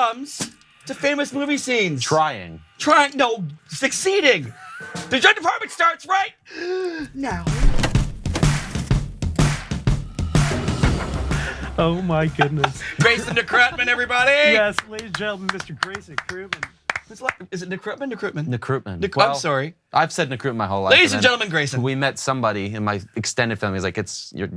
drums to famous movie scenes. Trying. No, succeeding. The drum department starts right now. Oh my goodness. Greyson Nekrutman, everybody. Yes, ladies and gentlemen, Mr. Greyson Nekrutman. Is it Nekrutman? Nekrutman. I'm sorry. I've said Nekrutman my whole life. Ladies and gentlemen, Greyson. We met somebody in my extended family. He's like,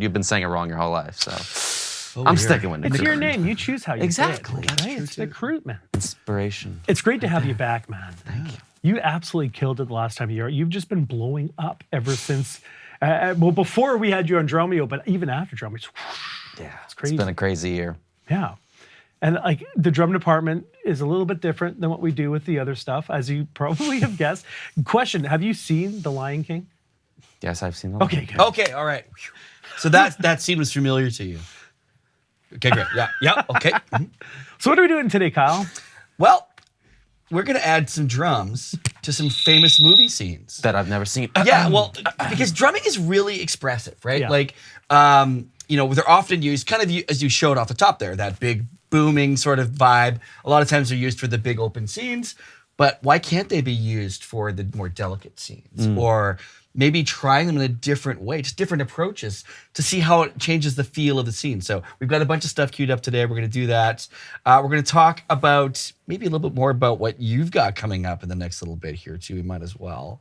you've been saying it wrong your whole life. So I'm sticking with Nekrutman. It's your name. You choose how you Exactly. say it. Right? It's Nekrutman. Inspiration. It's great to have you back, man. Thank you. You absolutely killed it the last time you were. You've just been blowing up ever since. Well, before we had you on Drumeo, but even after Drumeo, Yeah, it's crazy. It's been a crazy year. Yeah. And like the drum department is a little bit different than what we do with the other stuff, as you probably have guessed. Question, have you seen The Lion King? Yes, I've seen them. Okay, good. Okay, all right. So that scene was familiar to you. Okay, great. Yeah, okay. Mhm. So what are we doing today, Kyle? Well, we're going to add some drums to some famous movie scenes. That I've never seen. Yeah, well, because drumming is really expressive, right? Yeah. Like, they're often used kind of as you showed off the top there, that big booming sort of vibe. A lot of times they're used for the big open scenes, but why can't they be used for the more delicate scenes? Or maybe trying them in a different way, just different approaches to see how it changes the feel of the scene. So we've got a bunch of stuff queued up today. We're going to do that. We're going to talk about maybe a little bit more about what you've got coming up in the next little bit here too. We might as well.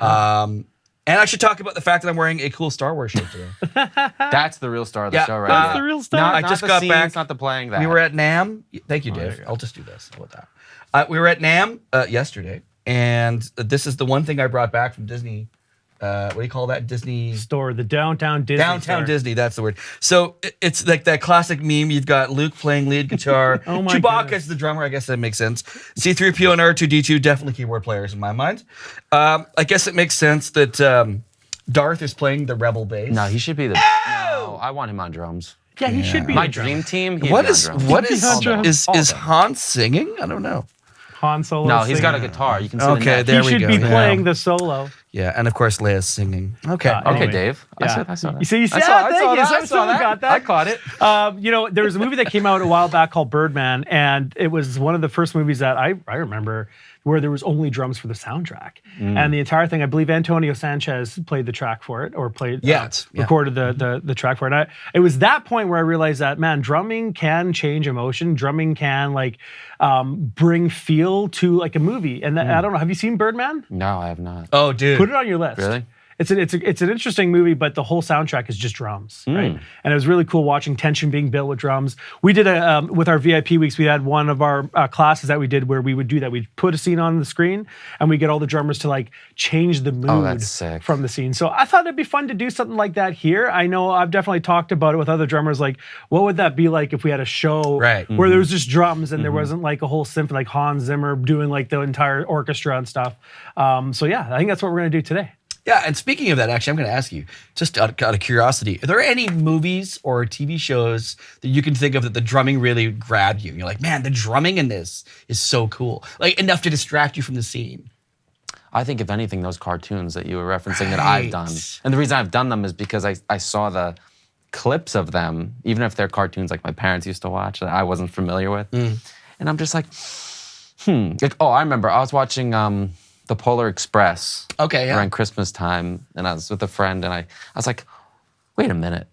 And I should talk about the fact that I'm wearing a cool Star Wars shirt today. That's the real star of the Yeah, show right That's now. the real stuff. Not, I not just the got scenes, back. not the playing that. We were at NAMM. Thank you, there Dave. you go. I'll just do this. How about that? We were at NAMM yesterday, and this is the one thing I brought back from Disney. What do you call that? Disney Store, the downtown Disney Downtown store. Disney. That's the word. So it's like that classic meme. You've got Luke playing lead guitar. Oh my Chewbacca's goodness. the drummer. I guess that makes sense. C-3PO and R2-D2 definitely keyboard players in my mind. I guess it makes sense that Darth is playing the rebel bass. No, he should be the. No, I want him on drums. Yeah, he should be My the drummer. dream team. He'd What be on is drums. what He'd be on drums. is Han singing? I don't know. Han Solo. No, he's got a singing. guitar. You can see the Okay, neck. there He we should go. be Yeah. playing the solo. Yeah, and of course Leia's singing. Okay. Yeah. Okay, Anyway. Dave. Yeah. I saw that. You see, I thank saw you. that. So I saw that. got that. I caught it. There was a movie that came out a while back called Birdman, and it was one of the first movies that I remember where there was only drums for the soundtrack. And the entire thing, I believe Antonio Sanchez played the track for it, or recorded the track for it. It was that point where I realized that, man, drumming can change emotion. Drumming can bring feel to like a movie. And I don't know, have you seen Birdman? No, I have not. Oh, dude. Put it on your list. Really? It's an interesting movie, but the whole soundtrack is just drums, right? And it was really cool watching tension being built with drums. We did with our VIP weeks, we had one of our classes that we did where we would do that. We'd put a scene on the screen and we get all the drummers to like change the mood that's sick. from the scene. So I thought it'd be fun to do something like that here. I know I've definitely talked about it with other drummers. Like, what would that be like if we had a show where there was just drums and there wasn't like a whole symphony, like Hans Zimmer doing like the entire orchestra and stuff. So yeah, I think that's what we're gonna do today. Yeah, and speaking of that, actually, I'm going to ask you, just out of curiosity, are there any movies or TV shows that you can think of that the drumming really grabbed you? You're like, man, the drumming in this is so cool. Like, enough to distract you from the scene. I think, if anything, those cartoons that you were referencing that I've done. And the reason I've done them is because I saw the clips of them, even if they're cartoons like my parents used to watch that I wasn't familiar with. And I'm just like, Like, I remember I was watching The Polar Express around Christmas time, and I was with a friend, and I was like, wait a minute.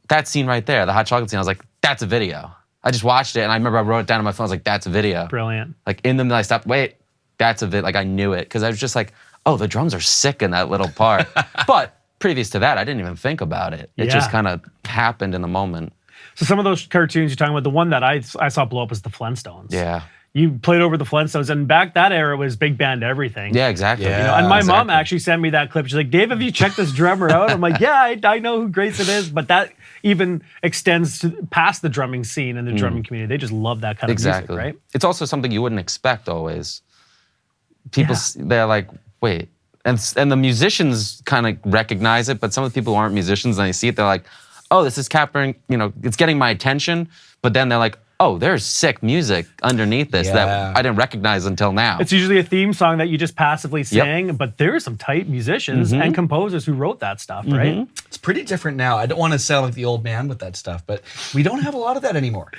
That scene right there, the hot chocolate scene, I was like, that's a video. I just watched it, and I remember I wrote it down on my phone. I was like, that's a video. Brilliant. Like, in the middle, I stopped, wait, that's a video. Like, I knew it, because I was just like, oh, the drums are sick in that little part. But previous to that, I didn't even think about it. It just kind of happened in the moment. So some of those cartoons you're talking about, the one that I saw blow up was the Flintstones. Yeah. You played over the Flintstones, and back that era was big band everything. Yeah, exactly. Yeah. You know, and my mom actually sent me that clip. She's like, Dave, have you checked this drummer out? I'm like, yeah, I know who Greyson is, but that even extends past the drumming scene and the drumming community. They just love that kind of music, right? It's also something you wouldn't expect always. People, they're like, wait. And the musicians kind of recognize it, but some of the people who aren't musicians, and they see it, they're like, oh, this is capturing, it's getting my attention. But then they're like, oh, there's sick music underneath this that I didn't recognize until now. It's usually a theme song that you just passively sing, but there are some tight musicians and composers who wrote that stuff, right? It's pretty different now. I don't want to sound like the old man with that stuff, but we don't have a lot of that anymore.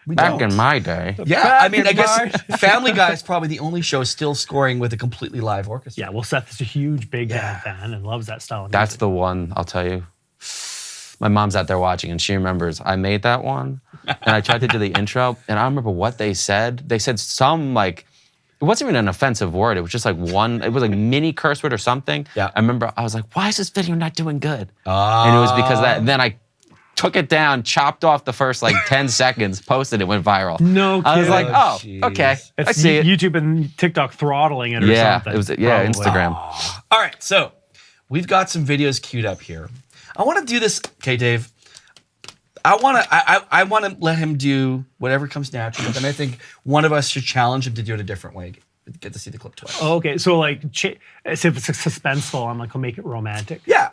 Back in my day. Yeah, I mean, I guess Family Guy is probably the only show still scoring with a completely live orchestra. Yeah, well, Seth is a huge Big Band fan and loves that style of That's music. the one, I'll tell you. My mom's out there watching, and she remembers I made that one, and I tried to do the intro, and I don't remember what they said. They said some, like, it wasn't even an offensive word. It was just like one, it was like mini curse word or something. Yeah. I remember I was like, why is this video not doing good? And it was because of that. And then I took it down, chopped off the first like 10 seconds, posted it, went viral. No I was kidding. like, oh, Jeez. okay. It's I see it. YouTube and TikTok throttling it or Yeah, something. it was probably. Instagram. All right, so we've got some videos queued up here. I want to do this. Okay, Dave. I want to let him do whatever comes natural, but then I think one of us should challenge him to do it a different way. Get to see the clip twice. Oh, okay, so like, if it's suspenseful, I'm like, I'll make it romantic. Yeah,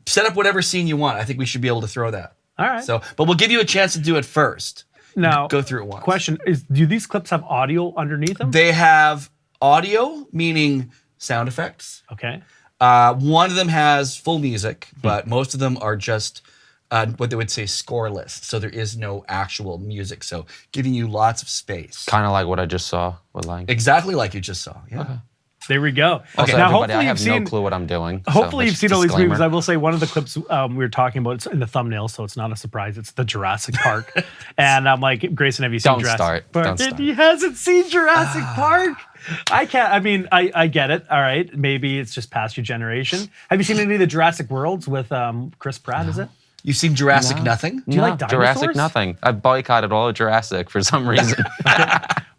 set up whatever scene you want. I think we should be able to throw that. All right. So, but we'll give you a chance to do it first. Now, Go through it once. Question is, do these clips have audio underneath them? They have audio, meaning sound effects. Okay. One of them has full music, but most of them are just what they would say scoreless. So there is no actual music. So giving you lots of space. Kind of like what I just saw with Lion King. Exactly like you just saw. Yeah. Okay. There we go. Also, Now, everybody, I hopefully have you've no seen. clue what I'm doing. Hopefully you've seen all these disclaimer. movies. I will say one of the clips we were talking about, it's in the thumbnail, so it's not a surprise. It's the Jurassic Park. And I'm like, Grayson, have you seen Don't Jurassic start. Park? Don't start. He hasn't seen Jurassic Park. I can't. I mean, I get it. All right. Maybe it's just past your generation. Have you seen any of the Jurassic Worlds with Chris Pratt, is it? You've seen Jurassic No. Nothing? Do you like dinosaurs? Jurassic nothing. I boycotted all of Jurassic for some reason.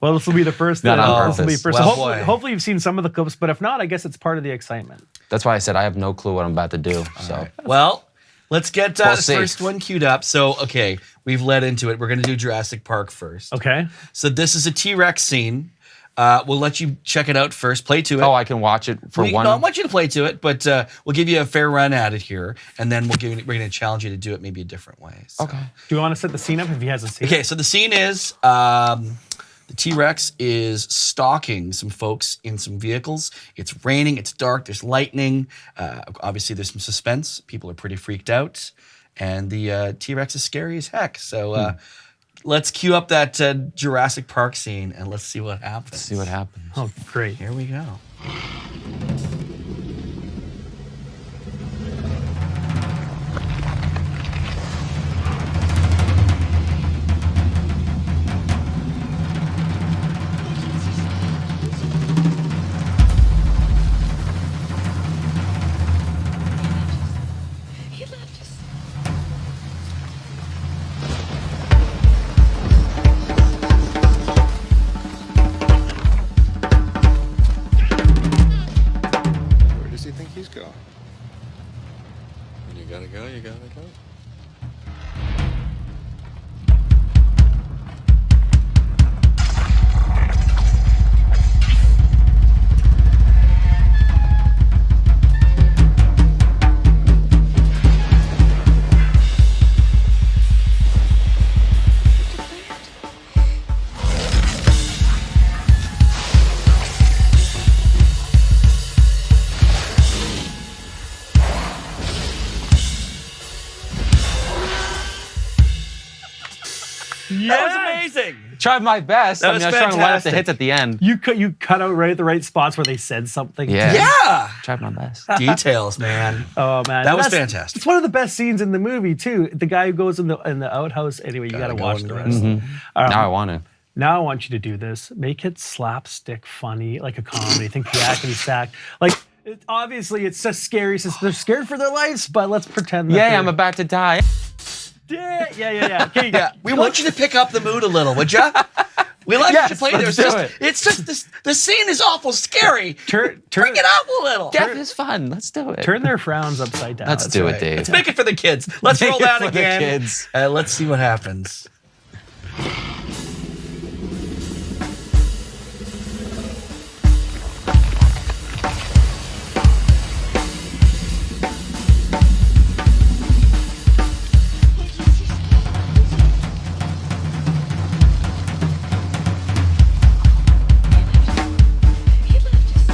Well, this will be the first. Not on this will be purpose. first. Well, So hopefully you've seen some of the clips, but if not, I guess it's part of the excitement. That's why I said I have no clue what I'm about to do. So Well, let's get We'll the see. first one queued up. So, okay, we've led into it. We're going to do Jurassic Park first. Okay. So this is a T-Rex scene. We'll let you check it out first. Play to it. I can watch it for one. No, I want you to play to it, but we'll give you a fair run at it here, and then we're going to challenge you to do it maybe a different way. So. Okay. Do you want to set the scene up if he hasn't seen it? Okay, so the scene is the T-Rex is stalking some folks in some vehicles. It's raining, it's dark, there's lightning. Obviously, there's some suspense. People are pretty freaked out, and the T-Rex is scary as heck. So let's cue up that Jurassic Park scene, and let's see what happens. See what happens. Oh, great. Here we go. He left us. Where does he think he's going? When you gotta go, you gotta go. That was amazing. Tried my best. That I was was trying to line up the fantastic. hits at the end. You cut out right at the right spots where they said something. Yeah. Yeah. Tried my best. Details, man. Oh man, That was That's- fantastic. It's one of the best scenes in the movie too. The guy who goes in the outhouse. Anyway, you got to go watch in the the rest. Now I want to. Now I want you to do this. Make it slapstick funny, like a comedy. Think yakety sack. Like obviously it's so scary since they're scared for their lives, but let's pretend. That Yeah, they're- I'm about to die. Yeah. Okay, Yeah, we want you to pick up the mood a little, would ya? We like Yes, you to play let's there. do it. It's just this. The scene is awful scary. turn Bring it up a little. Death is fun. Let's do it. turn their frowns upside down. Let's do it, Right. Dave. Let's make it for the kids. Let's Make roll it that for the again. kids. Let's see what happens. He left us.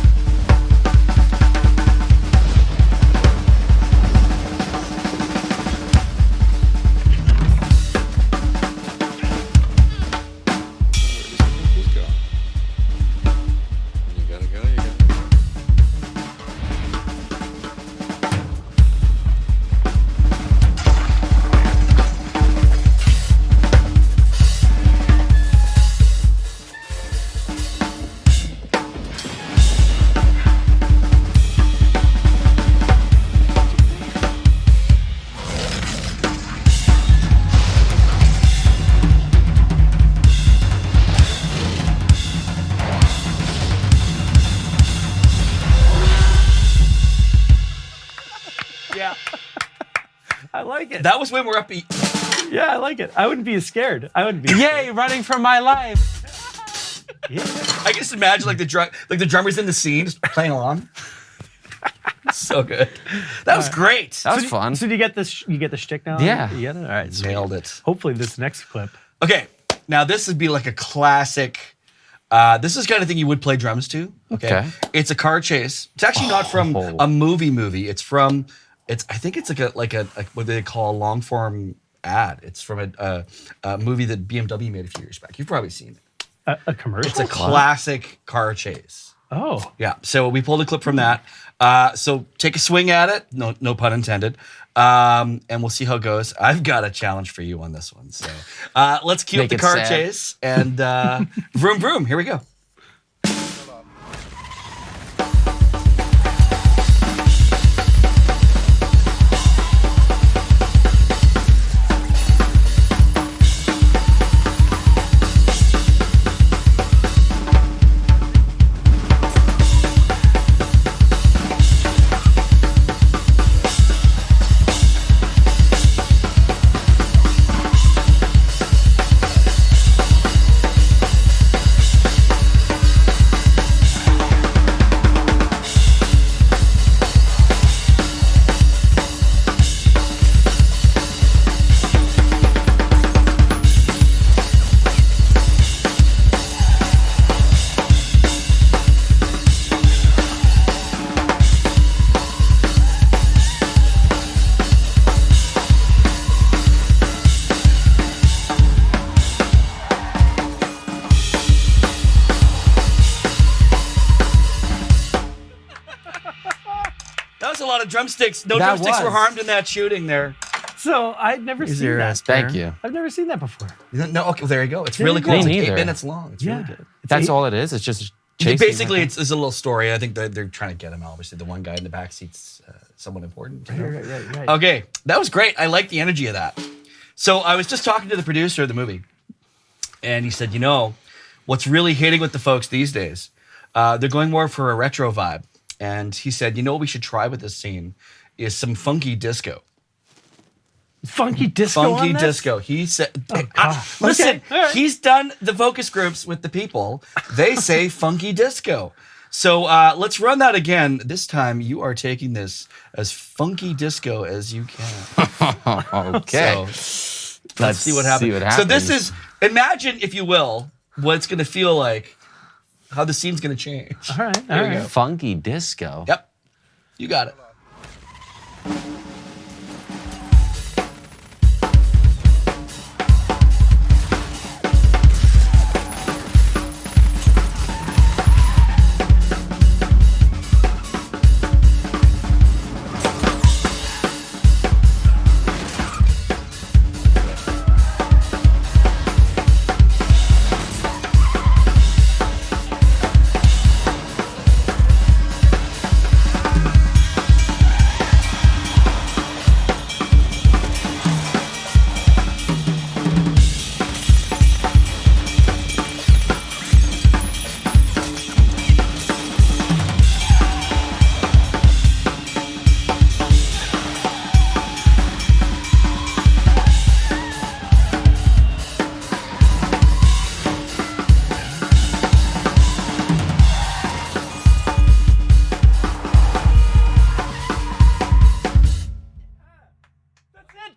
Yeah. I like it. That was way more upbeat. Yeah, I like it. I wouldn't be as scared. I wouldn't be. Yay, running for my life. Yeah. I just imagine like the drummers in the scene just playing along. So good. That was great. That was fun. So do you get this? You get the shtick now? Yeah. You get it. All right. Sweet. Nailed it. Hopefully this next clip. Okay, now this would be like a classic. This is the kind of thing you would play drums to. Okay. It's a car chase. It's actually not from a movie. It's from. I think it's like a what they call a long form ad. It's from a movie that BMW made a few years back. You've probably seen it. A commercial. It's a classic car chase. Oh. Yeah. So we pulled a clip from that. So take a swing at it. No pun intended. And we'll see how it goes. I've got a challenge for you on this one. So let's cue up the car chase and vroom vroom. Here we go. A lot of drumsticks. No drumsticks were harmed in that shooting there. So I'd never seen that. Thank you. I've never seen that before. No, okay, well, there you go. It's really cool. It's like 8 minutes long. It's really good. That's all it is. It's just chasing. Basically, it's a little story. I think they're trying to get him. Obviously, the one guy in the back seat's somewhat important. Right. Okay, that was great. I like the energy of that. So I was just talking to the producer of the movie, and he said, what's really hitting with the folks these days? They're going more for a retro vibe. And he said, what we should try with this scene is some funky disco. Funky disco. Funky disco. He said, listen, right. He's done the focus groups with the people. They say funky disco. So let's run that again. This time you are taking this as funky disco as you can. Okay. So, let's see what happens. So this is, imagine, if you will, what it's going to feel like. How the scene's gonna change. All right. Here we go. Funky disco. Yep. You got it.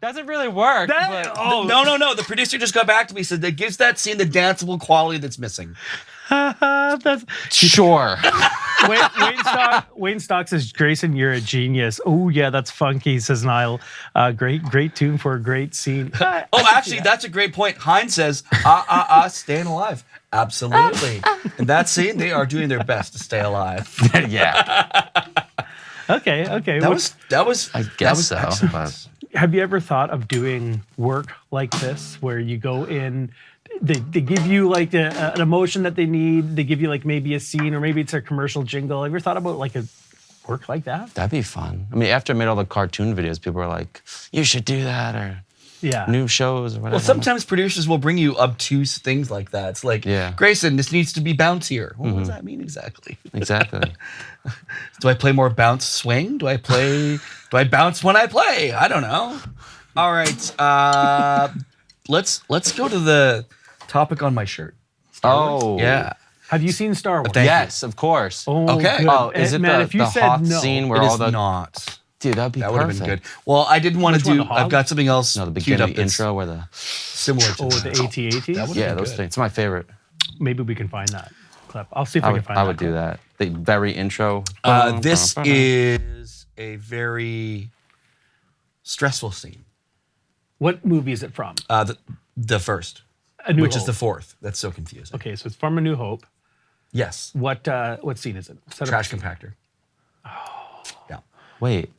Doesn't really work. No. The producer just got back to me and said that gives that scene the danceable quality that's missing. That's sure. Wayne Stock says, Grayson, you're a genius. Oh yeah, that's funky, says Niall. Great tune for a great scene. Actually, that's a great point. Hines says, staying alive. Absolutely. In that scene, they are doing their best to stay alive. Yeah. Okay. That was. I guess so. Excellent. But Have you ever thought of doing work like this, where you go in, they give you like an emotion that they need, they give you like maybe a scene, or maybe it's a commercial jingle. Have you ever thought about like a work like that? That'd be fun. I mean, after I made all the cartoon videos, people were like, you should do that, or new shows or whatever. Well, sometimes producers will bring you obtuse things like that. It's like, Grayson, this needs to be bouncier. Well, what does that mean exactly? Exactly. Do I play more bounce swing? Do I play Do I bounce when I play? I don't know. All right. Let's go to the topic on my shirt. Oh. Yeah. Have you seen Star Wars? Thank you. Yes, of course. Oh, Okay. good. Oh, is it Man, the, if you the said Hoth no, scene where It all is the... not. Dude, that'd be That would have perfect. been good. Well, I didn't want Which to one, do. the I've Hogs? got something else No, the queued beginning up that's intro where the... similar to Oh, that. the AT-AT? That would- Yeah, be those good. things. It's my favorite. Maybe we can find that clip. I'll see if I, I can would, find I that would do clip. that. The very intro. This is a very stressful scene. What movie is it from? The first, A New which is Hope. the fourth. That's so confusing. Okay, so it's from A New Hope. Yes. What scene is it? Set up- Trash compactor. Oh. Yeah. Wait.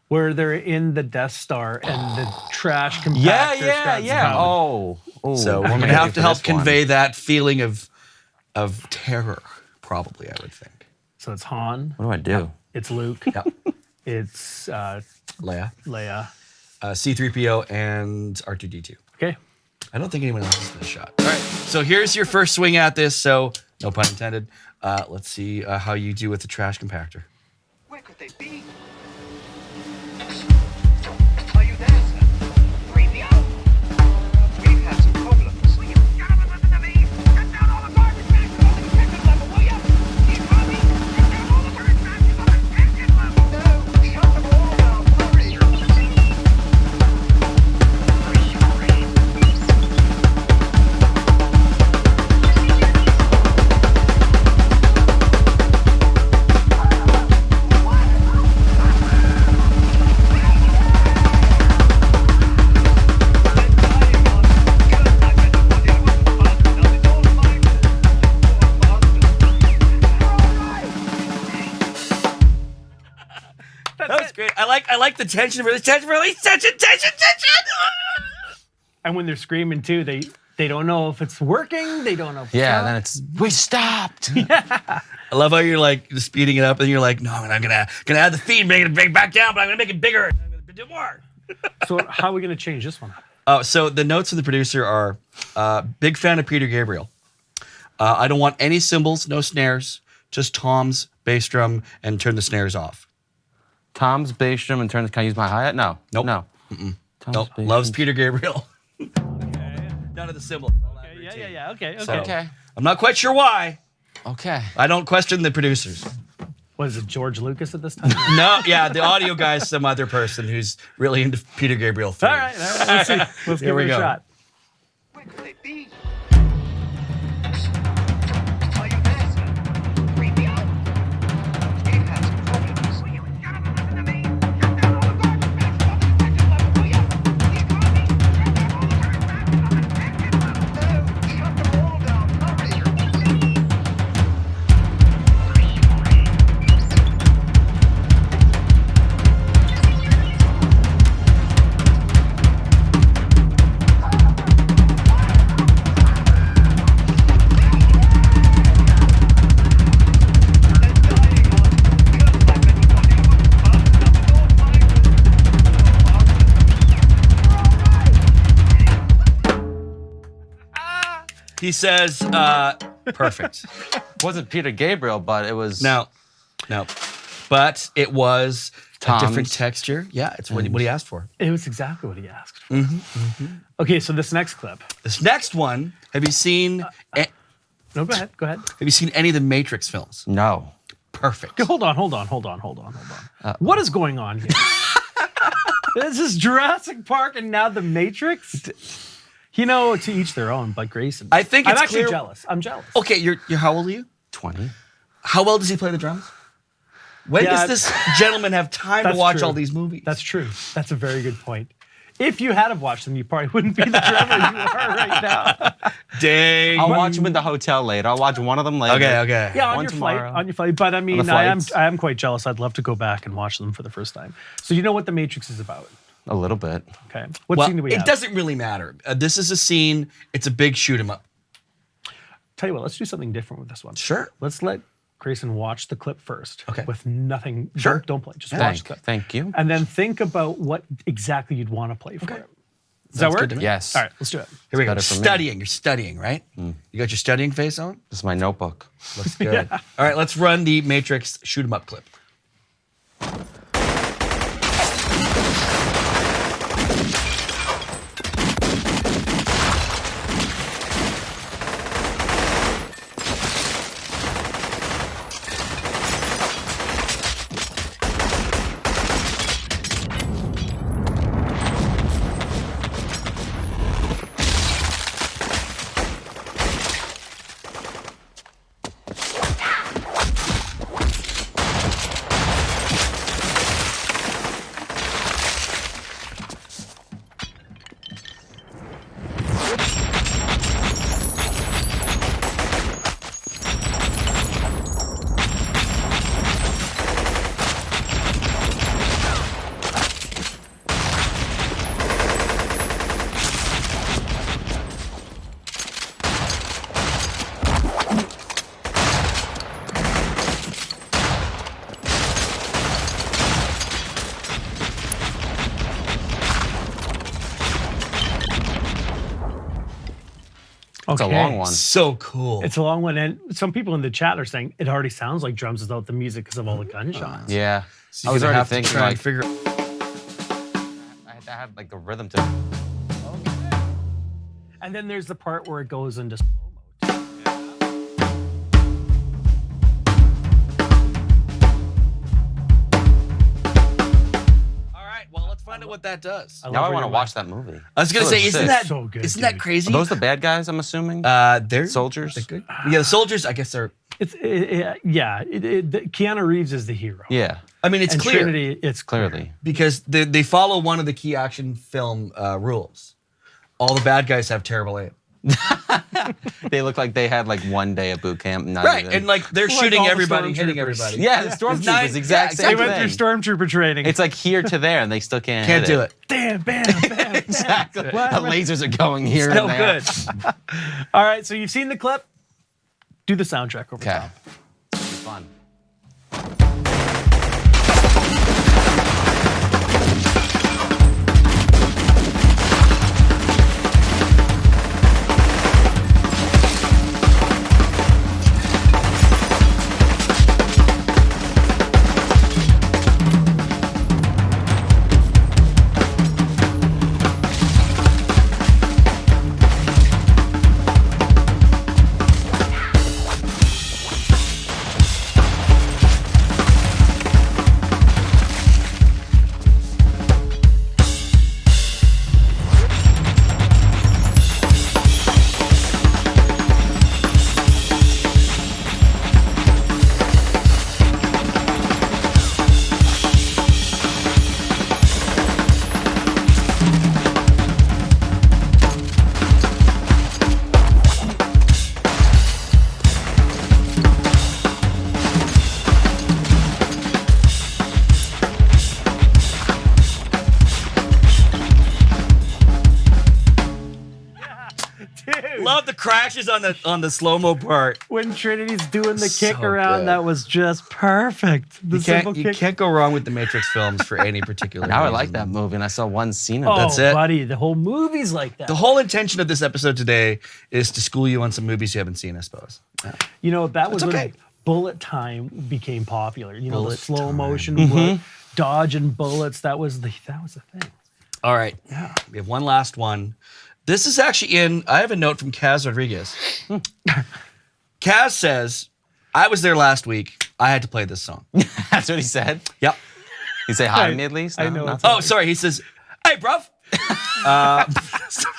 Where they're in the Death Star and the trash compactor starts coming. Oh. So what we're am I gonna have do to for help this one? convey that feeling of terror. Probably, I would think. So it's Han, What do I do? it's Luke, Yep. it's Leia, Leia. C-3PO, and R2-D2. Okay. I don't think anyone else is in this shot. All right. So here's your first swing at this. So no pun intended. Let's see how you do with the trash compactor. Where could they be? Are you there, sir? 3PO? We've had some problems. Will you get up and listen to me? Get down all the garbage bags to the detective level, will you? Do you copy? Get down all the garbage bags to the detective level. No, shut them all down. Hurry. That was great. I like the tension, release, tension, release, tension. And when they're screaming too, they don't know if it's working. They don't know if Yeah, it's then it's... We stopped! I love how you're like speeding it up, and you're like, no, I'm gonna add the feed, make it bring back down, but I'm gonna make it bigger. I'm gonna do more. So how are we going to change this one up? So the notes of the producer are big fan of Peter Gabriel. I don't want any cymbals, no snares, just toms, bass drum, and turn the snares off. Tom's bass drum and turn... Can I use my hi-hat? No. Nope. No. Tom's Nope. bass Loves drum. Peter Gabriel. None of the cymbals. Yeah. Okay. So- Okay. I'm not quite sure why. Okay. I don't question the producers. What is it, George Lucas at this time? No, yeah, the audio guy is some other person who's really into Peter Gabriel. All right, let's see. Let's Here give we it a go. shot. Where could they be? Are you there, sir? 3PO? We've had some problems. Will you get up and listen to me? Get down all the garbage bags to the detective level, will you? Do you copy? Get down all the garbage bags to the detective level. No, shut them all down. Hurry. He says, perfect. Wasn't Peter Gabriel, but it was... No. But it was a different Tom's. texture. Yeah, it's what he asked for. It was exactly what he asked for. Okay, so this next clip. This next one, have you seen No, go ahead. Go ahead. have you seen any of the Matrix films? No. Perfect. Hold on. What is going on here? This is Jurassic Park and now The Matrix? You know, to each their own, but Greyson. I think I'm it's actually clear- jealous. I'm jealous. Okay, you're how old are you? 20. How well does he play the drums? When Yeah, does this gentleman have time to That's watch true. all these movies? That's true. That's a very good point. If you had have watched them, you probably wouldn't be the drummer you are right now. dang. I'll watch them in the hotel later. I'll watch one of them later. Okay. Yeah, on One your tomorrow. flight. On your flight. But I mean, the I am flights. quite jealous. I'd love to go back and watch them for the first time. So you know what The Matrix is about. A little bit. Okay. What Well, scene do we it have? doesn't really matter. This is a scene. It's a big shoot 'em up. Tell you what, let's do something different with this one. Sure. Let's let Greyson watch the clip first. Okay. With nothing. Sure. Don't play. Just watch the clip. Thank you. And then think about what exactly you'd want to play for it. Does that Sounds work? good to me. Yes. All right, let's do it. Here we go. better for me. Studying. You're studying, right? You got your studying face on? This is my notebook. Looks good. All right, let's run the Matrix shoot 'em up clip. It's a long one. So cool. It's a long one, and some people in the chat are saying it already sounds like drums without the music because of all the gunshots. Yeah. So I was you're gonna already have to thinking try and like figure. I had to have like the rhythm to. And then there's the part where it goes into slow mo. All right. Well, let's find out what that does. Now I want to watch that movie. I was gonna That say, looks isn't sick. that So good, isn't that dude. crazy? Are those the bad guys? I'm assuming. They're Soldiers? They're good. Yeah, the soldiers. I guess they're. Keanu Reeves is the hero. yeah, I mean, it's And clear Trinity, it's clearly. because they follow one of the key action film rules. All the bad guys have terrible aim. They look like they had like one day of boot camp. Not Right, even. and like they're Like shooting all the everybody, hitting stormtroopers. everybody. yeah, the stormtroopers, nice. exact Yeah, same They exactly. went thing. through stormtrooper training. It's like here to there, and they still can't. Can't hit do it. damn, bam, bam, bam. Exactly. The What? lasers are going here No and there. good. All right, so you've seen the clip. Do the soundtrack over Okay. top. Fun. Dude, Love the crashes on the slow mo part. when Trinity's doing the kick So around, good. that was just perfect. The simple You kick. can't go wrong with the Matrix films for any particular Now I reason. like that movie, and I saw one scene of Oh, it. That's it. buddy, the whole movie's like that. The whole intention of this episode today is to school you on some movies you haven't seen, I suppose. You know, that was It's when okay. bullet time became popular. You know, the Bullet slow time. motion dodging bullets. That was the thing. All right. We have one last one. This is actually I have a note from Kaz Rodriguez. Kaz says, I was there last week. I had to play this song. That's what he said. Yep. He say hi to me at least. I No, know. nothing? Oh, sorry. He says, hey, bruv.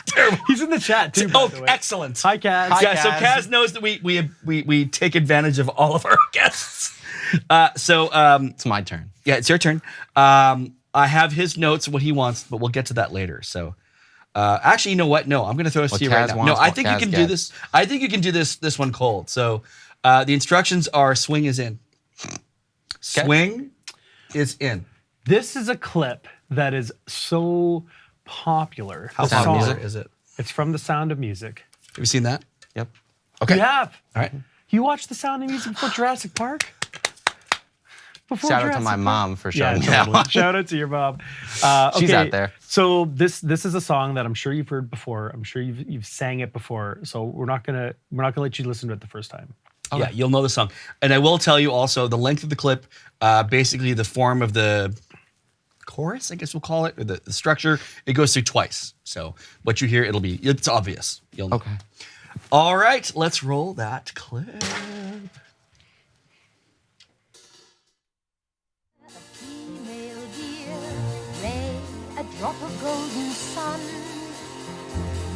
Terrible. He's in the chat too. by Oh, the way. excellent. Hi, Kaz. Yeah, so Kaz. Kaz knows that we take advantage of all of our guests. It's my turn. Yeah, it's your turn. I have his notes, what he wants, but we'll get to that later. So, actually, you know what? No, I'm going to throw this What to you right Kaz now. wants, No, I what think you Kaz can do gets. this. I think you can do this one cold. So, the instructions are: swing is in. Swing is in. This is a clip that is so popular. How The popular song. is it? It's from The Sound of Music. Have you seen that? Yep. Okay. You have. All right. You watched The Sound of Music before Jurassic Park? Before Shout out to Jurassic my Park? mom for Yeah, showing me that totally. one. Shout out to your mom. She's okay, out there. So this is a song that I'm sure you've heard before. I'm sure you've sang it before. So we're not gonna let you listen to it the first time. Yeah, you'll know the song. And I will tell you also the length of the clip, basically the form of the chorus, I guess we'll call it, or the structure, it goes through twice. So what you hear, it's obvious. You'll know. Okay. All right, let's roll that clip. Female deer, lay a drop of golden sun.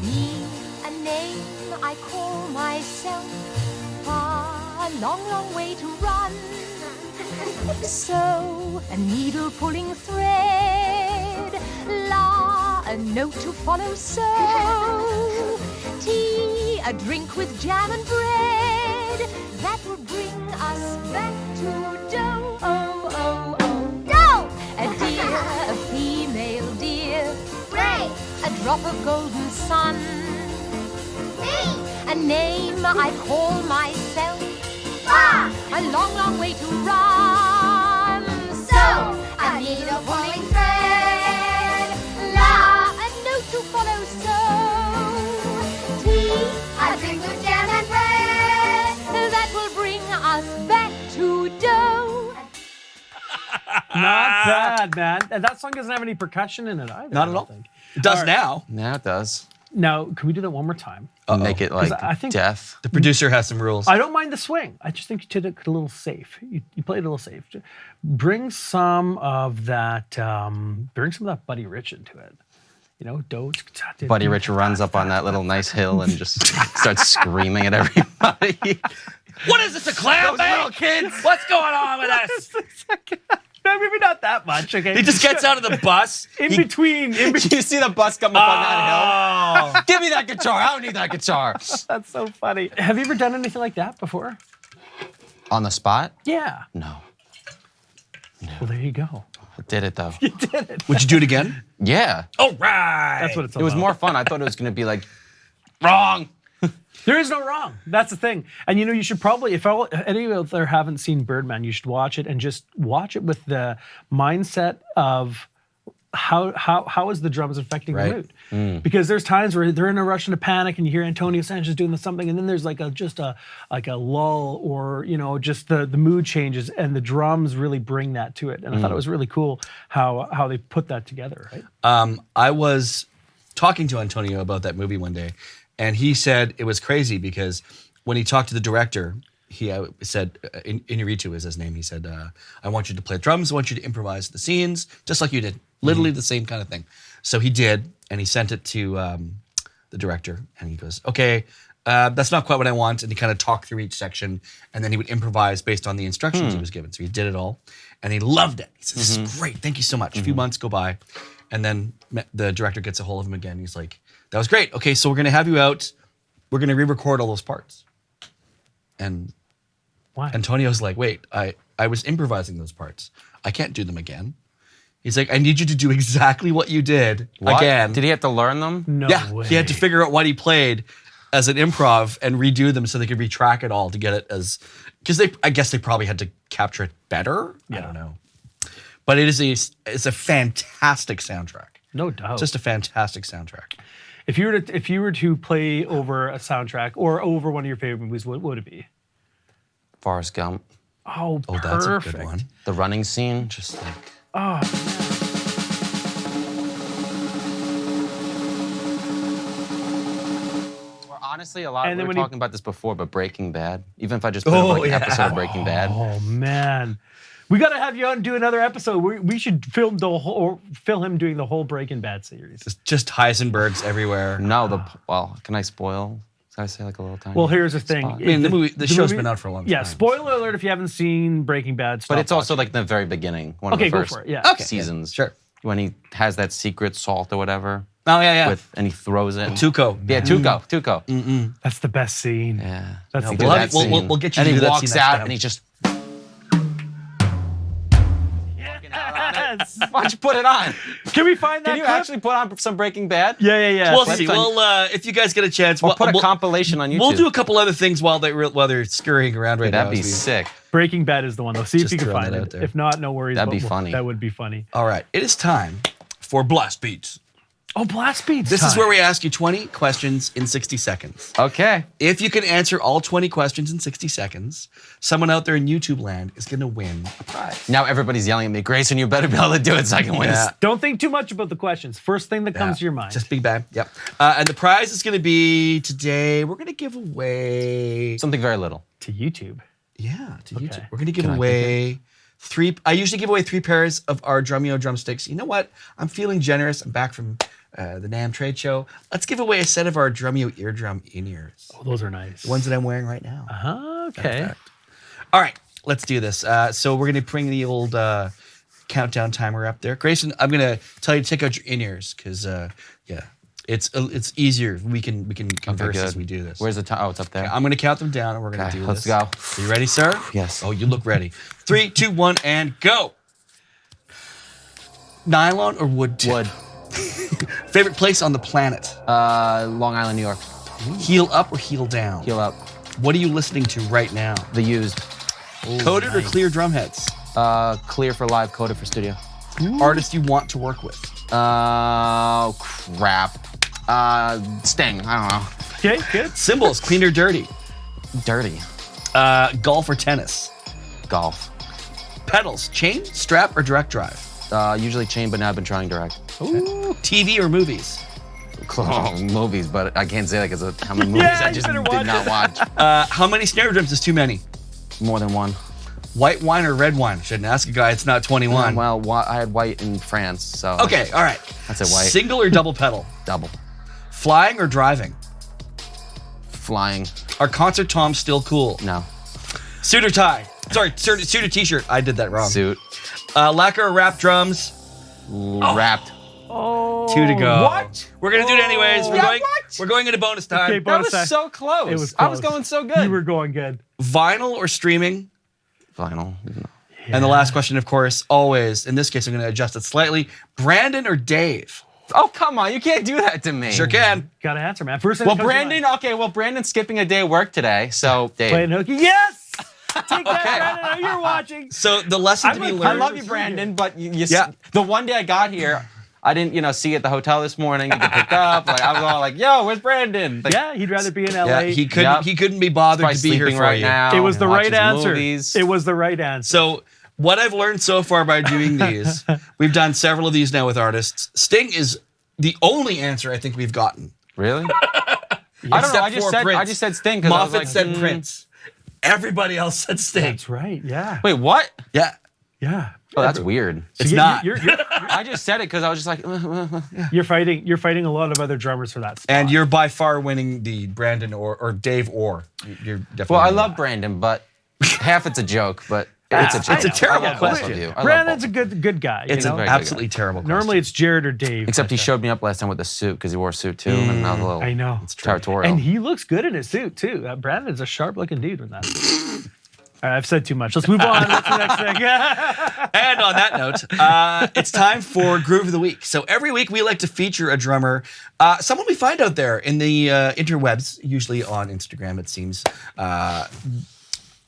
Me, a name I call myself, far, a long, long way to run. So, a needle pulling thread, la, a note to follow, so, tea, a drink with jam and bread, that will bring us back to dough, oh, oh, oh, dough! A deer, a female deer, Ray, a drop of golden sun, me, a name I call myself, far, a long, long way to run, so, a needle pulling thread, la, a note to follow, so, tea, a drink with jam and bread, that will bring us back to dough. Not bad, man. And that song doesn't have any percussion in it either. Not I at don't all. think. It does All right. now. Now it does. Now, can we do that one more time? Make it like I think- death. The producer has some rules. I don't mind the swing. I just think you did it a little safe. You played it a little safe. Bring some of that. Bring some of that Buddy Rich into it. You know, Buddy Rich runs up on that little nice hill and just starts screaming at everybody. What is this, a clown band? kids. What's going on with us? No, maybe not that much. Okay. He just gets out of the bus. in between. You see the bus come up on that hill? Give me that guitar. I don't need that guitar. That's so funny. Have you ever done anything like that before? On the spot? Yeah. No. Well, there you go. I did it though. Would you do it again? Yeah. All right. That's what it's It about. was more fun. I thought it was going to be like, wrong. There is no wrong. That's the thing. And you know, you should probably, if any of you out there haven't seen Birdman, you should watch it and just watch it with the mindset of how is the drums affecting Right. the mood? Because there's times where they're in a rush and a panic, and you hear Antonio Sanchez doing something, and then there's like a lull, or you know, just the mood changes, and the drums really bring that to it. And I thought it was really cool how they put that together. Right? I was talking to Antonio about that movie one day, and he said it was crazy because when he talked to the director, he said, Inarritu is his name, he said, I want you to play drums, I want you to improvise the scenes, just like you did. Literally the same kind of thing. So he did, and he sent it to the director, and he goes, okay, that's not quite what I want. And he kind of talked through each section, and then he would improvise based on the instructions he was given. So he did it all, and he loved it. He said, this is great, thank you so much. A few months go by, and then the director gets a hold of him again. He's like, that was great. Okay, so we're gonna have you out. We're gonna re-record all those parts. And Why? Antonio's like, wait, I was improvising those parts. I can't do them again. He's like, I need you to do exactly what you did What? again. Did he have to learn them? No Yeah, way. he had to figure out what he played as an improv and redo them so they could retrack it all to get it as, because I guess they probably had to capture it better. I Yeah. don't know. But it's a fantastic soundtrack. No doubt. Just a fantastic soundtrack. If you were to play over a soundtrack or over one of your favorite movies, what would it be? Forrest Gump. Oh, Oh, perfect. that's a good one. The running scene, just like, Oh, or honestly, a lot, And we then were when he- talking about this before, but Breaking Bad, even if I just put up like an episode of Breaking Bad, oh man, we got to have you on and do another episode. We should film him doing the whole Breaking Bad series. Just Heisenbergs everywhere. no, well, can I spoil? Can I say like a little tiny? Well, here's the thing. spot? I mean, the show's been out for a long Yeah, time. spoiler alert if you haven't seen Breaking Bad. Stop But it's also watching. like the very beginning, one Okay, of the go first for it, yeah. Okay, seasons. yeah, sure. When he has that secret salt or whatever, Oh, yeah. and he throws it. Tuco. Yeah, Tuco. That's the best scene. Yeah. That's He the did we'll that have- we'll- scene. we'll get you and to he do that walks scene next out time. and he just, Yes. why don't you put it on? Can we find that Can you clip? actually put on some Breaking Bad? Yeah. We'll Let's see. on- We'll if you guys get a chance, Or we'll put a compilation on YouTube. We'll do a couple other things while they're scurrying around right now. That'd be as we- sick. Breaking Bad is the one though. See if Just you can throwing find that out it. there. If not, no worries. That'd but be funny. That would be funny. All right, it is time for Blast Beats. Oh, blast beats. This is time. where we ask you 20 questions in 60 seconds. Okay. If you can answer all 20 questions in 60 seconds, someone out there in YouTube land is going to win a prize. Now everybody's yelling at me, Grayson, you better be able to do it so I can win this. Don't think too much about the questions. First thing that comes to your mind. Just big bang. Yep. And the prize is going to be today, we're going to give away. Something very little. to YouTube. Yeah, to Okay. YouTube. We're going to give Can I away I usually give away 3 pairs of our Drumeo drumsticks. You know what? I'm feeling generous. I'm back from the NAMM trade show. Let's give away a set of our Drumeo eardrum in-ears. Oh, those are nice. The ones that I'm wearing right now. Okay. Perfect. All right, let's do this. So we're going to bring the old countdown timer up there. Grayson, I'm going to tell you to take out your in-ears because, yeah, it's easier. We can converse as we do this. Where's the time? Oh, it's up there. I'm going to count them down and we're going to Okay, do let's this. go. Are you ready, sir? Yes. Oh, you look ready. 3, 2, 1, and go. Nylon or wood tip? Wood. Favorite place on the planet? Long Island, New York. Heel up or heel down? Heel up. What are you listening to right now? The used. Coated or clear drum heads? Clear for live, coated for studio. Artist you want to work with? Crap. Sting. I don't know. Okay, good. Cymbals, clean or dirty? Dirty. Golf or tennis? Golf. Pedals, chain, strap, or direct drive? Usually chain, but now I've been trying direct. Ooh. TV or movies? Oh, movies, but I can't say that because how many movies Yeah, I you just better did watch not it. watch. How many snare drums is too many? More than one. White wine or red wine? Shouldn't ask a guy. It's not 21. Well, I had white in France, so. Okay, all right. That's a white. Single or double pedal? Double. Flying or driving? Flying. Are concert toms still cool? No. Suit or tie? Sorry, suit or t-shirt. I did that wrong. Suit. Lacquer or wrap drums? Wrapped. Oh. 2 to go. What? We're gonna do it anyways. We're Yeah, going. what? We're going into bonus time. Okay, That bonus was time. so close. It was I was close. going so good. You were going good. Vinyl or streaming? Vinyl. And the last question, of course, always. In this case, I'm going to adjust it slightly. Brandon or Dave? Oh, come on. You can't do that to me. Sure can. Got to answer, man. First thing Well, that comes to Brandon, mind. okay, well, Brandon's skipping a day of work today, so Dave. Play an hooky. Yes! Take that, Brandon. I know you're watching. So the lesson to be learned. I love you, Brandon, but Yeah. the one day I got here, I didn't, see you at the hotel this morning, get picked up. Like I was all like, "Yo, where's Brandon?" Like, Yeah, he'd rather be in LA. Yeah, he couldn't. Yep. He couldn't be bothered probably to be here sleeping for right you. now. It was the watches right answer. movies. It was the right answer. So what I've learned so far by doing these, we've done several of these now with artists. Sting is the only answer I think we've gotten. Really? I don't know. Except I for just said Sting because I was Moffat like, said Prince. Everybody else said Sting. That's right. Yeah. Wait, what? Yeah, Yeah. Oh, that's weird. it's You- not. You're I just said it because I was just like, you're fighting. You're fighting a lot of other drummers for that spot. And you're by far winning the Brandon or Dave or. You're definitely. well, I winning love that. Brandon, but half it's a joke, but it's a joke. It's a terrible I love question. both of you. I love Brandon's both. a good guy. It's you an know? very good absolutely terrible question. Normally it's Jared or Dave. Except he but, showed me up last time with a suit because he wore a suit too, and I was a little I know. territorial. And he looks good in his suit too. Brandon's a sharp looking dude with that. All right, I've said too much. Let's move on. What's the next thing? And on that note, it's time for Groove of the Week. So every week we like to feature a drummer, someone we find out there in the interwebs, usually on Instagram, it seems.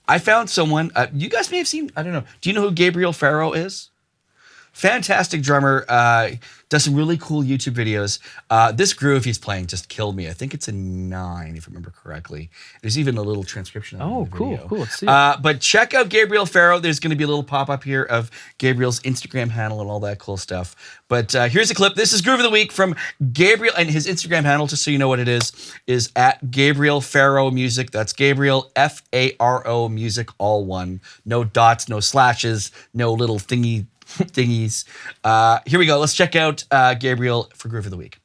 I found someone, you guys may have seen, I don't know, do you know who Gabriel Farrow is? Fantastic drummer, does some really cool YouTube videos. This groove he's playing just killed me. I think it's a 9, if I remember correctly. There's even a little transcription of it in Oh, the cool, video. cool. Let's see it. But check out Gabriel Farrow. There's going to be a little pop-up here of Gabriel's Instagram handle and all that cool stuff. But here's a clip. This is Groove of the Week from Gabriel, and his Instagram handle, just so you know what it is at Gabriel Farrow Music. That's Gabriel F-A-R-O Music, all one. No dots, no slashes, no little thingies. Here we go. Let's check out Gabriel for Groove of the Week.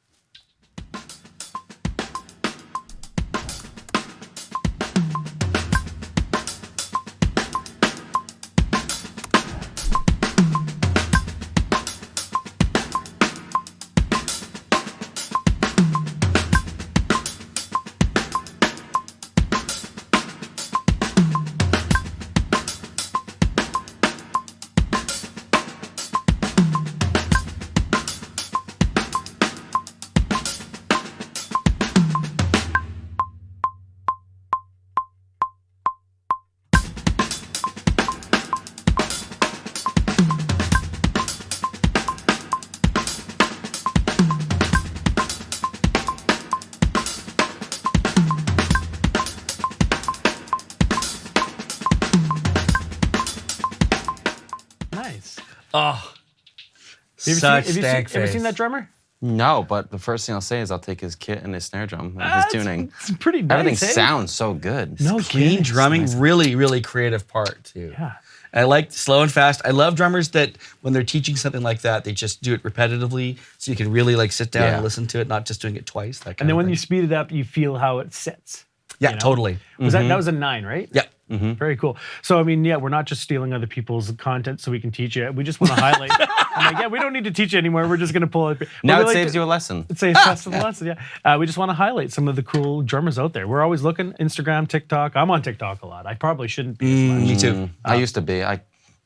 Such Have you stank ever face. seen that drummer? No, but the first thing I'll say is I'll take his kit and his snare drum and his tuning. It's pretty nice. Everything hey? sounds so good. No Clean kidding. drumming, really, really creative part too. Yeah. I like slow and fast. I love drummers that when they're teaching something like that, they just do it repetitively, so you can really like sit down Yeah. and listen to it, not just doing it twice. That kind And then of when thing. you speed it up, you feel how it sits. yeah, you know? totally. Was that was a 9, right? Yeah. Very cool. So I mean, yeah, we're not just stealing other people's content so we can teach it. We just want to highlight. I'm like, yeah, we don't need to teach you anymore. We're just going to pull it. Now it saves you a lesson. It saves us the lesson. Yeah. We just want to highlight some of the cool drummers out there. We're always looking Instagram, TikTok. I'm on TikTok a lot. I probably shouldn't be as much. Me too. I used to be.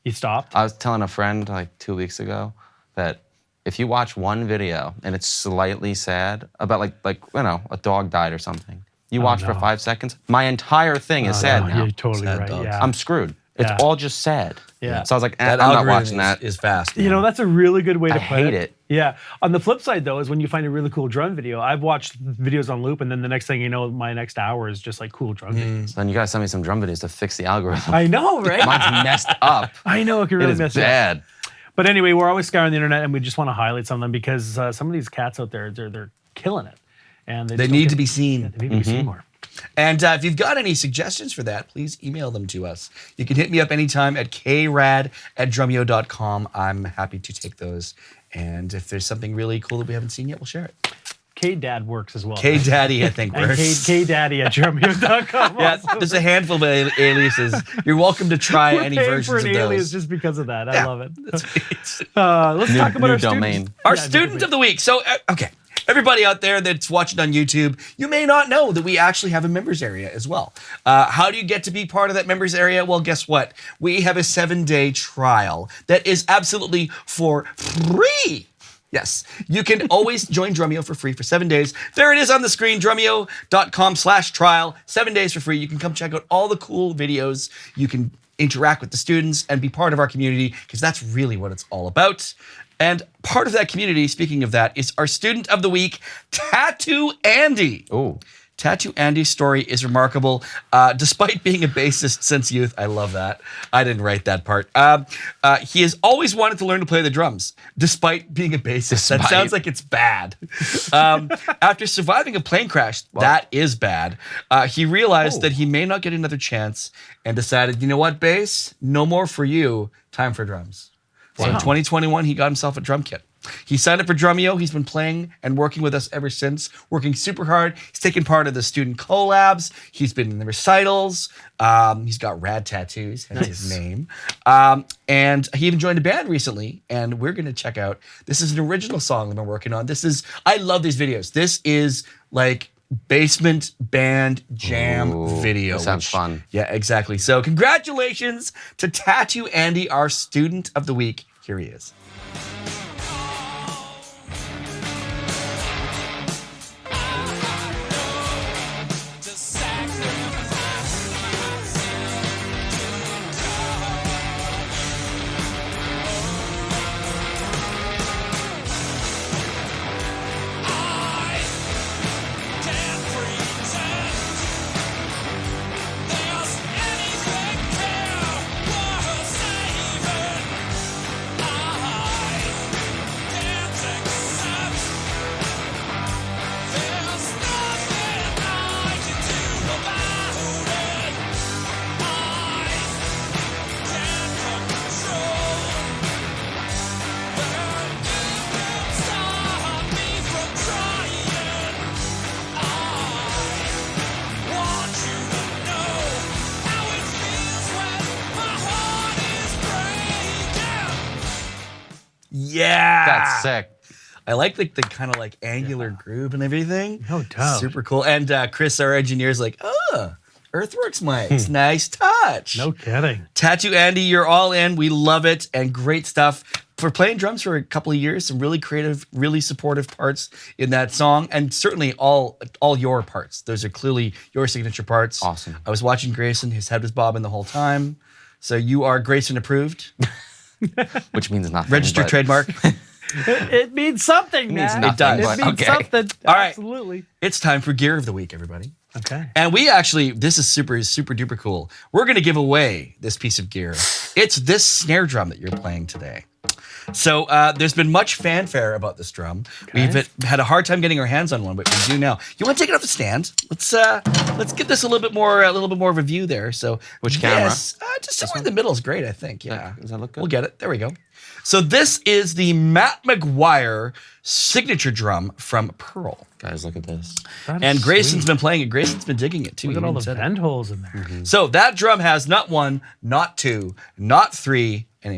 You stopped. I was telling a friend like 2 weeks ago that if you watch one video and it's slightly sad about like a dog died or something, you watch for no. 5 seconds, my entire thing is sad No, now. you're totally Sad right. dogs. Yeah. I'm screwed. It's Yeah. all just sad. Yeah. So I was like, That I'm not algorithm watching that. is fast. You know, that's a really good way to I put hate it. Yeah. On the flip side, though, is when you find a really cool drum video. I've watched videos on loop, and then the next thing you know, my next hour is just like cool drum videos. Then you gotta send me some drum videos to fix the algorithm. I know, right? Mine's messed up. I know it can It really is mess you up. bad. But anyway, we're always scouring the internet, and we just want to highlight some of them because some of these cats out there, they're killing it, and They just need don't to be get- seen. They need to be seen more. And if you've got any suggestions for that, please email them to us. You can hit me up anytime at krad@drumeo.com. I'm happy to take those. And if there's something really cool that we haven't seen yet, we'll share it. K-Dad works as well. K-Daddy, I think, and works. K-Daddy at drumeo.com. Yeah, there's a handful of aliases. You're welcome to try We're any paying versions for an of alias those. just because of that. I Yeah, love it. Let's Talk about new our domain. students. Our Yeah, student of the week. So, okay. Everybody out there that's watching on YouTube, you may not know that we actually have a members area as well. How do you get to be part of that members area? Well, guess what? We have a 7-day trial that is absolutely for free. Yes, you can always join Drumeo for free for 7 days. There it is on the screen, drumeo.com/trial. 7 days for free. You can come check out all the cool videos. You can interact with the students and be part of our community because that's really what it's all about. And part of that community, speaking of that, is our student of the week, Tattoo Andy. Ooh. Tattoo Andy's story is remarkable. Despite being a bassist since youth, I love that. I didn't write that part. He has always wanted to learn to play the drums, despite being a bassist. That sounds like it's bad. After surviving a plane crash, that is bad. He realized that he may not get another chance and decided, you know what, bass? No more for you. Time for drums. So in 2021, he got himself a drum kit. He signed up for Drumeo. He's been playing and working with us ever since, working super hard. He's taken part of the student collabs. He's been in the recitals. He's got rad tattoos, hence his name. And he even joined a band recently, and we're going to check out. This is an original song I've been working on. I love these videos. This is like basement band jam video. That sounds fun. Yeah, exactly. So congratulations to Tattoo Andy, our student of the week. Here he is. Yeah. That's sick. I like the kind of like angular groove and everything. No doubt. Super cool. And Chris, our engineer, is like, Earthworks mics. Nice touch. No kidding. Tattoo Andy, you're all in. We love it and great stuff. For playing drums for a couple of years, some really creative, really supportive parts in that song, and certainly all your parts. Those are clearly your signature parts. Awesome. I was watching Greyson; his head was bobbing the whole time. So you are Greyson approved, Which means nothing. registered but- trademark. It means something, means man. nothing, It does. It but means okay. something. All right. Absolutely. It's time for Gear of the Week, everybody. Okay. And we actually, this is super duper cool. We're going to give away this piece of gear. It's this snare drum that you're playing today. So there's been much fanfare about this drum. We've had a hard time getting our hands on one, but we do now. You want to take it off the stand? Let's get this a little bit more of a view there. So Which camera? Just somewhere in the middle is great, I think. Yeah. Does that look good? We'll get it. There we go. So this is the Matt Mcguire signature drum from Pearl. Guys, look at this. And Grayson's been playing it. Grayson's been digging it too. Look He at all even the said it. vent holes in there. So that drum has not 1, not 2, not 3, A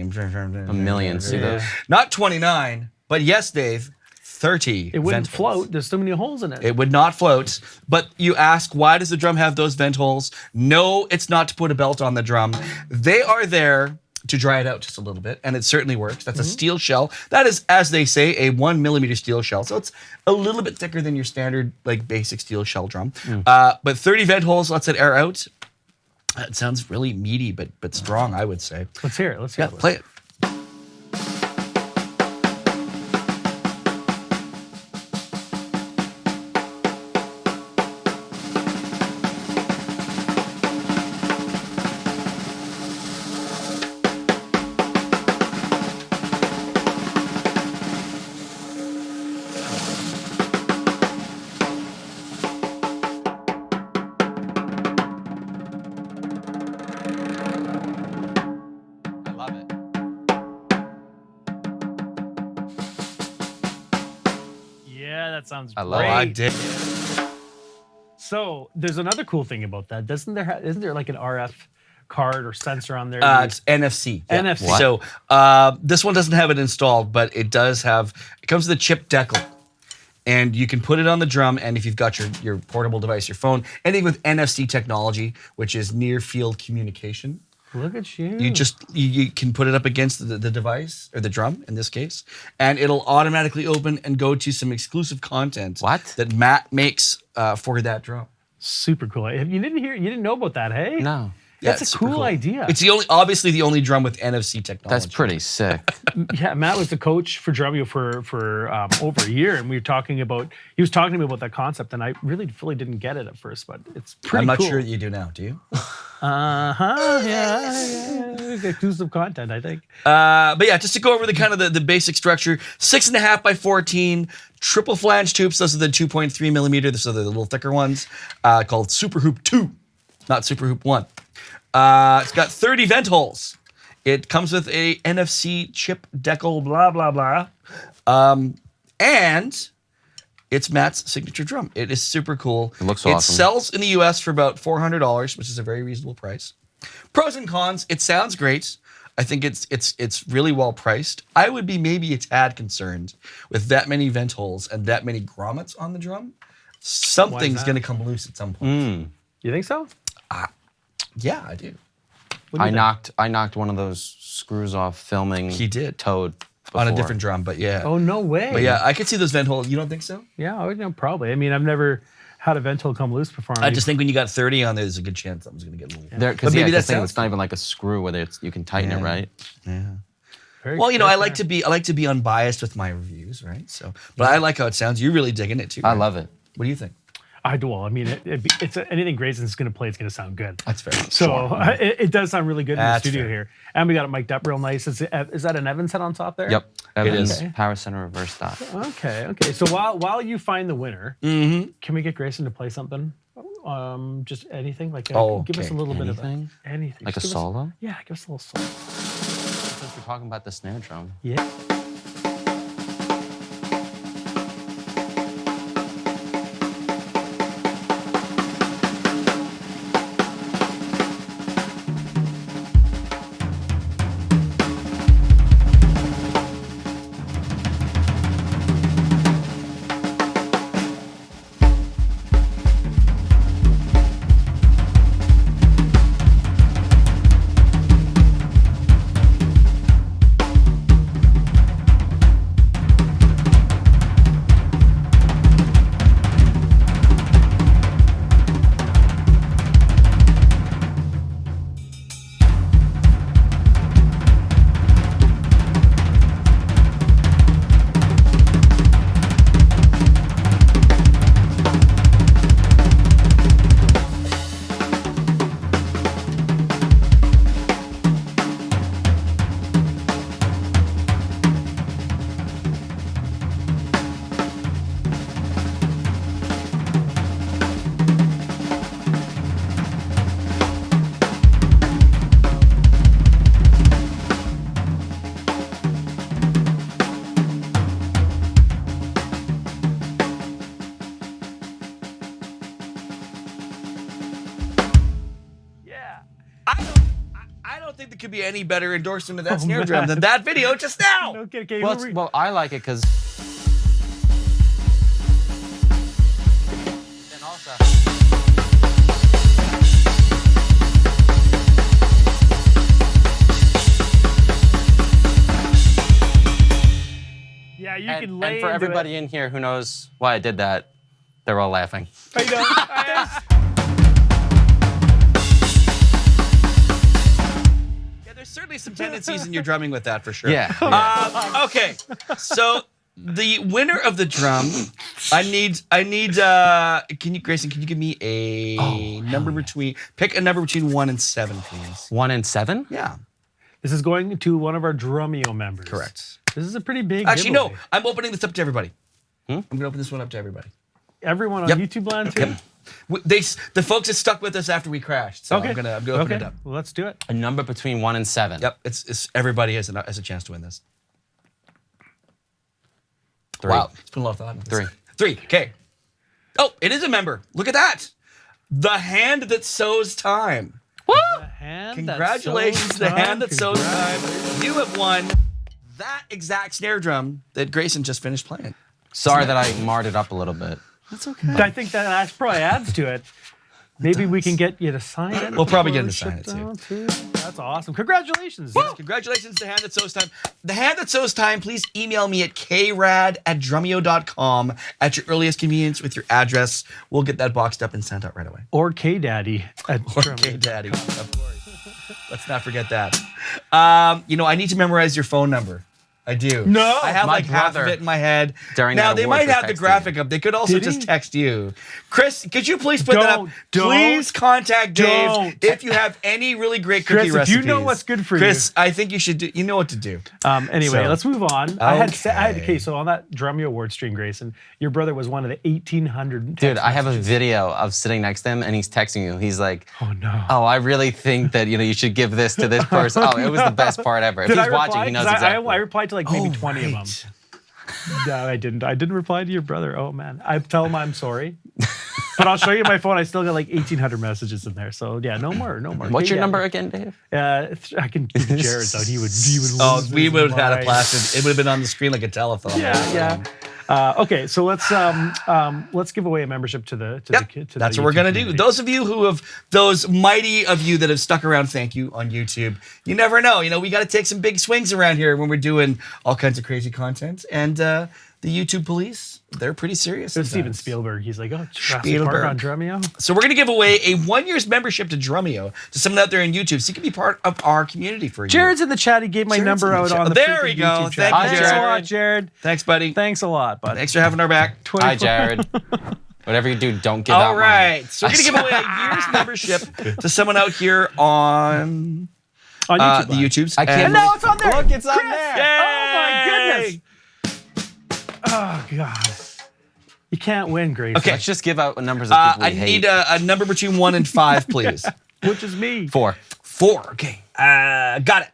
million. See those? not 29, but yes, Dave, 30. It wouldn't vent holes. float. There's so many holes in it. It would not float. But you ask, why does the drum have those vent holes? No, it's not to put a belt on the drum. They are there to dry it out just a little bit, and it certainly works. That's a steel shell. That is, as they say, a 1 millimeter steel shell. So it's a little bit thicker than your standard, like, basic steel shell drum. But 30 vent holes lets it air out. It sounds really meaty, but strong, I would say. Let's hear it. Let's hear Yeah, it. play it. I love it. Yeah, that sounds I love great. it. I did. So there's another cool thing about that. Isn't there like an RF card or sensor on there? It's NFC. Yeah. NFC. What? So this one doesn't have it installed, but it does have. It comes with a chip decal, and you can put it on the drum. And if you've got your portable device, your phone, anything with NFC technology, which is near field communication, Look at you. you can put it up against the device or the drum in this case, and it'll automatically open and go to some exclusive content that Matt makes for that drum. Super cool. You didn't know about that, hey? No. That's it's a super cool idea. It's obviously the only drum with NFC technology. That's pretty sick. Yeah, Matt was the coach for Drumeo for over a year, and he was talking to me about that concept, and I really fully didn't get it at first, but it's pretty I'm not cool. sure that you do now. Do you? Yeah. Exclusive content, I think. But yeah, just to go over the kind of the basic structure: 6.5 by 14, triple flange tubes. Those are the 2.3 millimeter. Those are the little thicker ones, called Super Hoop 2, not Super Hoop 1. It's got 30 vent holes. It comes with a NFC chip decal, blah, blah, blah. And it's Matt's signature drum. It is super cool. It looks awesome. It sells in the US for about $400, which is a very reasonable price. Pros and cons, it sounds great. I think it's really well priced. I would be maybe a tad concerned with that many vent holes and that many grommets on the drum. Something's going to come loose at some point. You think so? Yeah, I do. I knocked one of those screws off filming. He did. Toad before. On a different drum, but yeah. Oh, no way. But yeah, I could see those vent holes. You don't think so? Yeah, I would know, probably. I mean, I've never had a vent hole come loose before. I just think when you got 30 on there's a good chance something's going to get a little. Because maybe that's that it's not even like a screw where you can tighten it, right? Yeah. Very Well, cool. I like to be unbiased with my reviews, right? So, but I like how it sounds. You're really digging it too. I right? love it. What do you think? I mean, it's anything Grayson's going to play, it's going to sound good. That's fair. So it does sound really good in the That's studio fair. here. And we got it mic'd up real nice. Is that an Evans head on top there? Yep. Evans is. Power Center reverse stop. Okay. So while you find the winner, can we get Grayson to play something? Just anything? Like give us a little bit of Anything? anything. Like Just a give us- solo? Yeah, give us a little solo. Since we're talking about the snare drum. Yeah. there could be any better endorsement of that snare drum than that video just now. Okay, Well, I like it because. Then also. yeah, you can lay And for into everybody in here who knows why I did that, they're all laughing. it. I know. Yeah, there's certainly some tendencies in your drumming with that for sure. Yeah. Okay, so the winner of the drum, I need. Grayson? Can you give me a number pick a number between 1 and 7, please? 1 and 7? Yeah, This is going to one of our Drumeo members. correct. This is a pretty big Actually, no, giveaway. I'm opening this up to everybody. I'm gonna open this one up to everybody. Everyone on Yep. YouTube land too? The folks that stuck with us after we crashed. So Okay. I'm gonna open it up. Well, let's do it. A number between 1 and 7. Yep, it's everybody has a chance to win this. 3. Wow, it's been a lot of thought. 3. 3. Okay. Oh, it is a member. Look at that. The hand that sows time. The hand Congratulations, the hand that sows time. You have won that exact snare drum that Grayson just finished playing. Sorry that I marred it up a little bit. That's okay. I think that probably adds to it. Maybe we can get you to sign it. We'll probably get him to before sign it's it, shipped out, too. That's awesome. Congratulations. Congratulations, The Hand That Sows Time. The Hand That Sows Time, please email me at krad@drumeo.com at your earliest convenience with your address. We'll get that boxed up and sent out right away. Or KDaddy at Okay, Daddy. Of course. Let's not forget that. I need to memorize your phone number. I do. No. I have My like half of brother, it in my head. during now that they award might for have the texting graphic you. up. They could also Did just he? text you. Chris, could you please put that up? Don't. Please contact Dave Don't. if you have any really great cookie Chris, recipes. if you know what's good for Chris, I think you should do. You know what to do. Anyway, So- let's move on. Okay. So on that Drumeo award stream, Grayson, your brother was one of the 1,800. Dude, text I have a messages. video of sitting next to him and he's texting you. He's like, Oh no. oh, I really think that, you should give this to this person. Oh, it was the best part ever. If Did he's I watching, reply? he knows 'Cause exactly. I replied to like maybe 20 of them. No, I didn't. I didn't reply to your brother. Oh man, I tell him I'm sorry. But I'll show you my phone. I still got like 1,800 messages in there. So yeah, no more. What's your number again, Dave? I can give Jared's out. He would. Oh, lose we his would have had a mind. plastic. It would have been on the screen like a telephone. Yeah. Okay, so let's give away a membership to the Yep, to the that's what we're YouTube gonna do. community. Those of you who have, those mighty of you that have stuck around, thank you on YouTube. You never know. We got to take some big swings around here when we're doing all kinds of crazy content. And the YouTube police, they're pretty serious. It was Steven sometimes. Spielberg. He's like, oh, Jurassic Park Spielberg. on Drumeo. So we're gonna give away a 1 year's membership to Drumeo to someone out there on YouTube, so you can be part of our community for a year. Jared's in the chat. He gave my Jared's number in the out chat. on the There freaking we go. YouTube chat. Thank you, Thanks a Jared. lot, Jared. Thanks, buddy. Thanks a lot, bud. Thanks for having our back. Hi, Jared. Whatever you do, don't give out All mine. right, so we're gonna give away a year's membership to someone out here on On YouTube. the Live. YouTubes. I can't And now it's on there. Look, it's on Chris! there. Oh my goodness. Oh God. You can't win, Grace. Okay. Let's just give out numbers of people we I hate. need a number between 1 and 5, please. Which is me. 4. 4. Okay. Got it.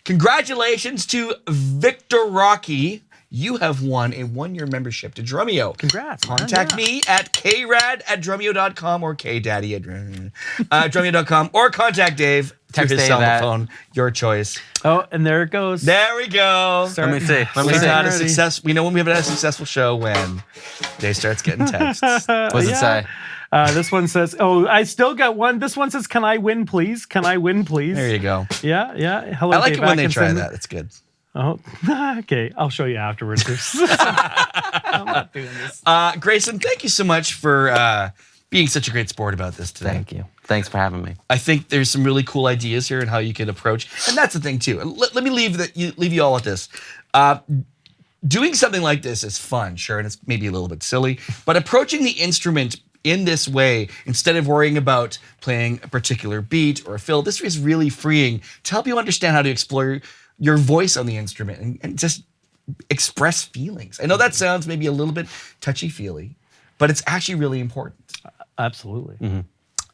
Congratulations to Victor Rocky. You have won a 1-year membership to Drumeo. Congrats, man. Contact Yeah. me at krad@drumeo.com or kdaddy at drumeo.com or contact Dave through Text his Dave cell at- phone. Your choice. Oh, and there it goes. There we go. Let me see. Let me We've see. had a Already. success. We know when we've had a successful show when Dave starts getting texts. What does it say? This one says, oh, I still got one. This one says, can I win, please? Can I win, please? There you go. Yeah, yeah. Hello, I like Dave it when they try Atkinson. that. It's good. Oh, okay. I'll show you afterwards. I'm not doing this. Grayson, thank you so much for being such a great sport about this today. Thank you. Thanks for having me. I think there's some really cool ideas here and how you can approach, and that's the thing too. And let me leave you all with this. Doing something like this is fun, sure, and it's maybe a little bit silly, but approaching the instrument in this way, instead of worrying about playing a particular beat or a fill, this is really freeing to help you understand how to explore your voice on the instrument and just express feelings. I know that sounds maybe a little bit touchy-feely, but it's actually really important. Absolutely.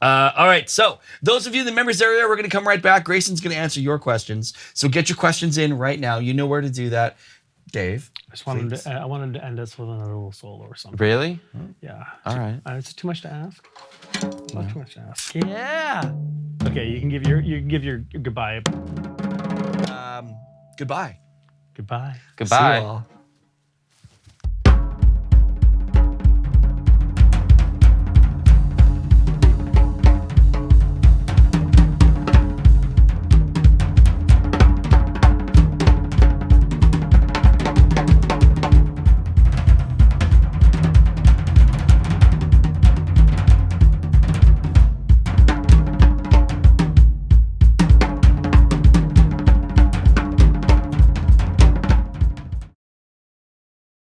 All right, so those of you in the members area, we're going to come right back. Grayson's going to answer your questions. So get your questions in right now. You know where to do that. Dave. I wanted to end us with another little solo or something. Really? Yeah. All right. It's too much to ask. Not too much to ask. Yeah. Okay, you can give your goodbye. Goodbye. Goodbye. Goodbye. See you all.